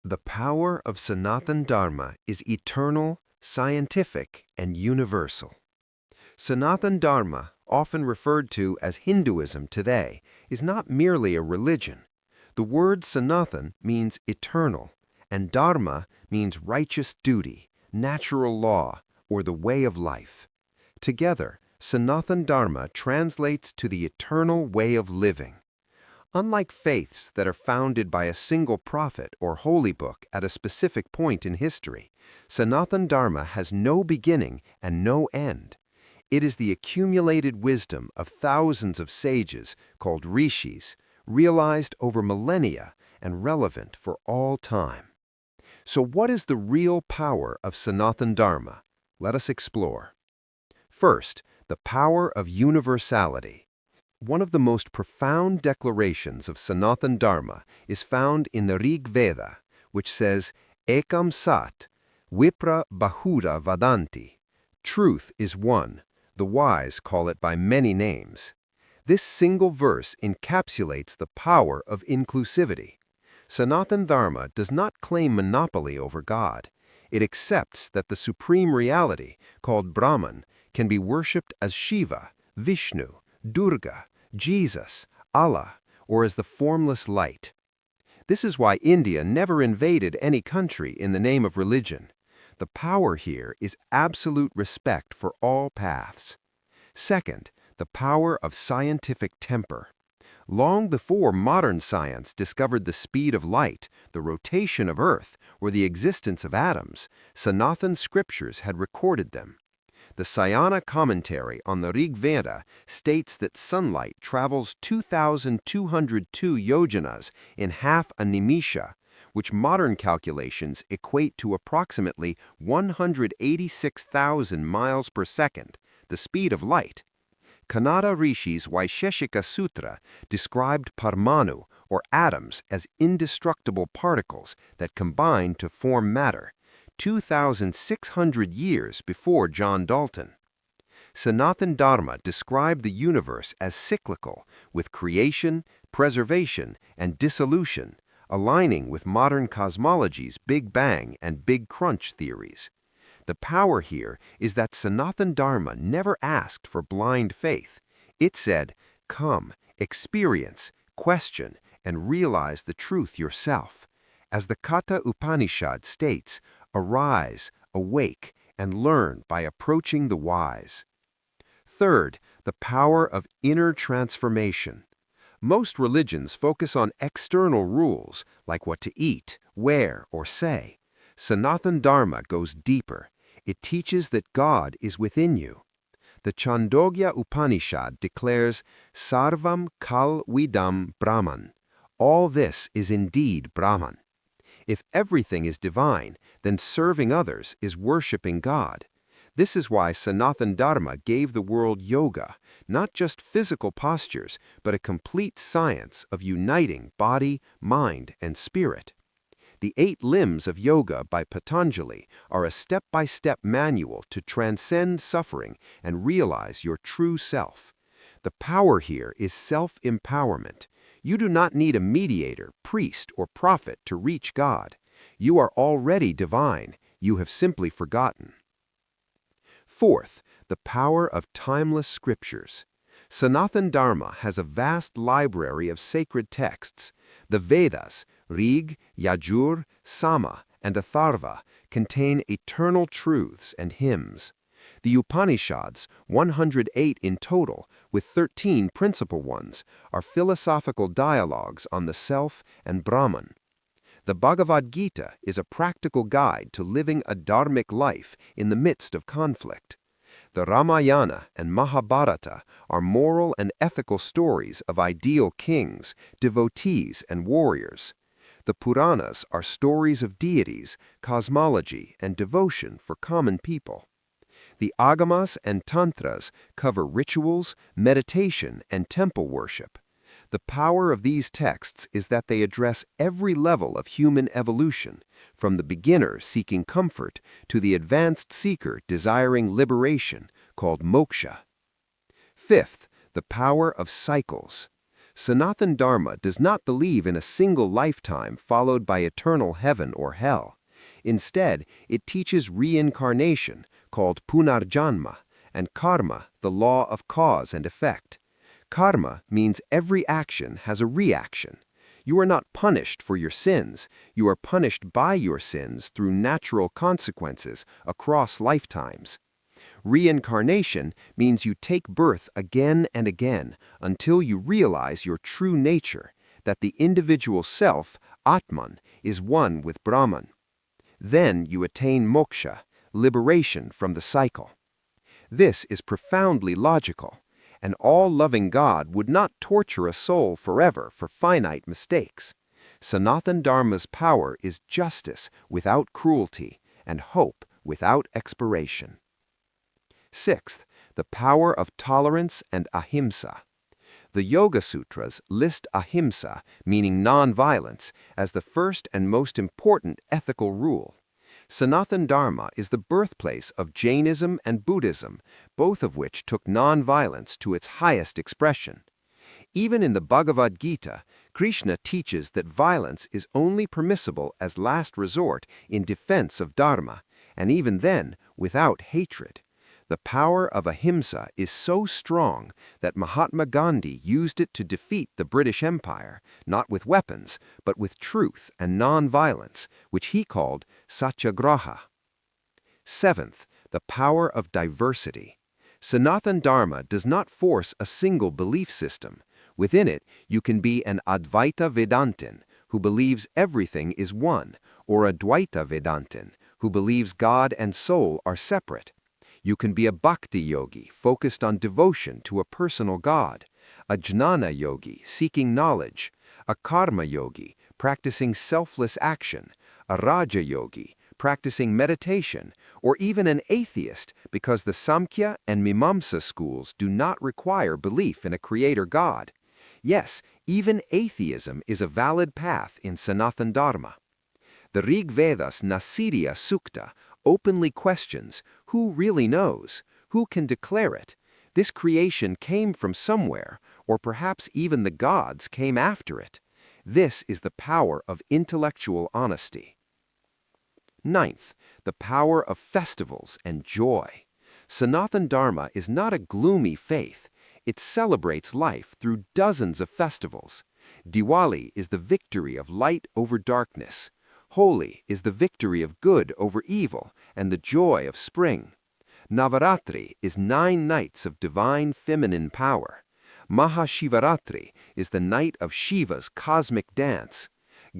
The power of Sanatan Dharma is eternal, scientific, and universal. Sanatan Dharma, often referred to as Hinduism today, is not merely a religion. The word Sanatan means eternal, and Dharma means righteous duty, natural law, or the way of life. Together, Sanatan Dharma translates to the eternal way of living. Unlike faiths that are founded by a single prophet or holy book at a specific point in history, Sanatan Dharma has no beginning and no end. It is the accumulated wisdom of thousands of sages, called rishis, realized over millennia and relevant for all time. So what is the real power of Sanatan Dharma? Let us explore. First, the power of universality. One of the most profound declarations of Sanatan Dharma is found in the Rig Veda, which says, Ekam Sat, Vipra Bahura Vadanti. Truth is one. The wise call it by many names. This single verse encapsulates the power of inclusivity. Sanatan Dharma does not claim monopoly over God. It accepts that the supreme reality, called Brahman, can be worshipped as Shiva, Vishnu, Durga, Jesus, Allah, or as the formless light. This is why India never invaded any country in the name of religion. The power here is absolute respect for all paths. Second, the power of scientific temper. Long before modern science discovered the speed of light, the rotation of Earth, or the existence of atoms, Sanatan scriptures had recorded them. The Sayana commentary on the Rig Veda states that sunlight travels 2,202 yojanas in half a nimisha, which modern calculations equate to approximately 186,000 miles per second, the speed of light. Kannada Rishi's Vaisheshika Sutra described Parmanu, or atoms, as indestructible particles that combine to form matter, 2,600 years before John Dalton. Sanatan Dharma described the universe as cyclical, with creation, preservation, and dissolution, aligning with modern cosmology's Big Bang and Big Crunch theories. The power here is that Sanatan Dharma never asked for blind faith. It said, come, experience, question, and realize the truth yourself. As the Katha Upanishad states, arise, awake, and learn by approaching the wise. Third, the power of inner transformation. Most religions focus on external rules, like what to eat, wear, or say. Sanatan Dharma goes deeper. It teaches that God is within you. The Chandogya Upanishad declares, Sarvam Kal Vidam Brahman. All this is indeed Brahman. If everything is divine, then serving others is worshiping God. This is why Sanatan Dharma gave the world yoga, not just physical postures, but a complete science of uniting body, mind, and spirit. The 8 limbs of yoga by Patanjali are a step-by-step manual to transcend suffering and realize your true self. The power here is self-empowerment. You do not need a mediator, priest, or prophet to reach God. You are already divine. You have simply forgotten. Fourth, the power of timeless scriptures. Sanatan Dharma has a vast library of sacred texts. The Vedas, Rig, Yajur, Sama, and Atharva, contain eternal truths and hymns. The Upanishads, 108 in total, with 13 principal ones, are philosophical dialogues on the self and Brahman. The Bhagavad Gita is a practical guide to living a dharmic life in the midst of conflict. The Ramayana and Mahabharata are moral and ethical stories of ideal kings, devotees, and warriors. The Puranas are stories of deities, cosmology, and devotion for common people. The Agamas and Tantras cover rituals, meditation, and temple worship. The power of these texts is that they address every level of human evolution, from the beginner seeking comfort to the advanced seeker desiring liberation, called moksha. Fifth, the power of cycles. Sanatan Dharma does not believe in a single lifetime followed by eternal heaven or hell. Instead, it teaches reincarnation, called punarjanma, and karma, the law of cause and effect. Karma means every action has a reaction. You are not punished for your sins, you are punished by your sins through natural consequences across lifetimes. Reincarnation means you take birth again and again until you realize your true nature, that the individual self, Atman, is one with Brahman. Then you attain moksha, liberation from the cycle. This is profoundly logical. An all-loving God would not torture a soul forever for finite mistakes. Sanatan Dharma's power is justice without cruelty and hope without expiration. Sixth, the power of tolerance and ahimsa. The Yoga Sutras list ahimsa, meaning non-violence, as the first and most important ethical rule. Sanatan Dharma is the birthplace of Jainism and Buddhism, both of which took non-violence to its highest expression. Even in the Bhagavad Gita, Krishna teaches that violence is only permissible as last resort in defense of Dharma, and even then, without hatred. The power of ahimsa is so strong that Mahatma Gandhi used it to defeat the British Empire, not with weapons, but with truth and non-violence, which he called satyagraha. Seventh, the power of diversity. Sanatan Dharma does not force a single belief system. Within it, you can be an Advaita Vedantin, who believes everything is one, or a Dvaita Vedantin, who believes God and soul are separate. You can be a bhakti yogi focused on devotion to a personal God, a jnana yogi seeking knowledge, a karma yogi practicing selfless action, a raja yogi practicing meditation, or even an atheist because the Samkhya and Mimamsa schools do not require belief in a creator God. Yes, even atheism is a valid path in Sanatan Dharma. The Rig Veda's Nasiriya Sukta openly questions who really knows, who can declare it. This creation came from somewhere, or perhaps even the gods came after it. This is the power of intellectual honesty. Ninth, the power of festivals and joy. Sanatan Dharma is not a gloomy faith. It celebrates life through dozens of festivals. Diwali is the victory of light over darkness. Holi is the victory of good over evil and the joy of spring. Navaratri is 9 nights of divine feminine power. Mahashivaratri is the night of Shiva's cosmic dance.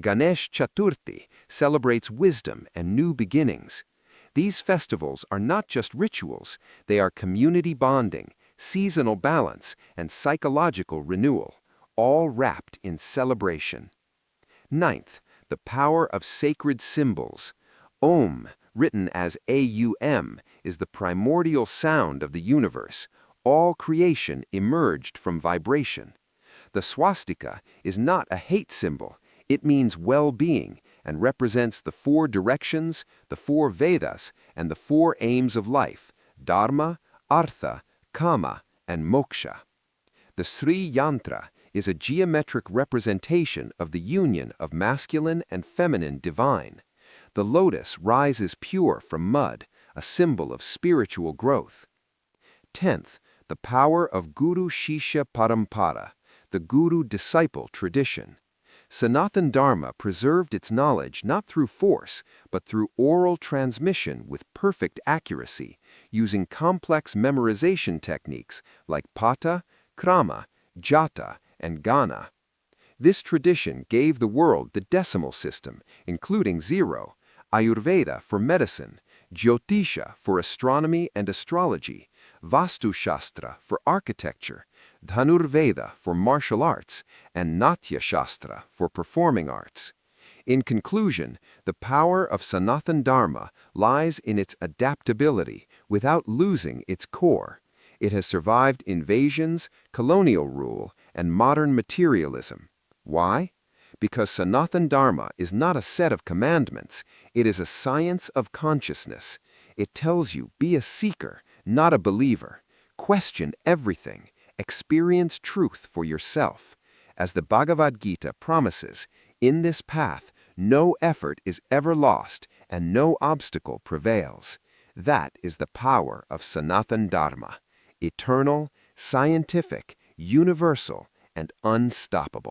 Ganesh Chaturthi celebrates wisdom and new beginnings. These festivals are not just rituals, they are community bonding, seasonal balance, and psychological renewal, all wrapped in celebration. Ninth, the power of sacred symbols. Om, written as Aum, is the primordial sound of the universe. All creation emerged from vibration. The swastika is not a hate symbol. It means well-being and represents the 4 directions, the 4 Vedas, and the 4 aims of life, Dharma, Artha, Kama, and Moksha. The Sri Yantra is a geometric representation of the union of masculine and feminine divine. The lotus rises pure from mud, a symbol of spiritual growth. 10th, the power of Guru Shishya Parampara, the guru-disciple tradition. Sanatan Dharma preserved its knowledge not through force, but through oral transmission with perfect accuracy, using complex memorization techniques like pata, krama, jata, and gana. This tradition gave the world the decimal system, including 0, Ayurveda for medicine, Jyotisha for astronomy and astrology, Vastu Shastra for architecture, Dhanurveda for martial arts, and Natya Shastra for performing arts. In conclusion, the power of Sanatan Dharma lies in its adaptability without losing its core. It has survived invasions, colonial rule, and modern materialism. Why? Because Sanatan Dharma is not a set of commandments, it is a science of consciousness. It tells you, be a seeker, not a believer. Question everything. Experience truth for yourself. As the Bhagavad Gita promises, in this path, no effort is ever lost and no obstacle prevails. That is the power of Sanatan Dharma, eternal, scientific, universal, and unstoppable.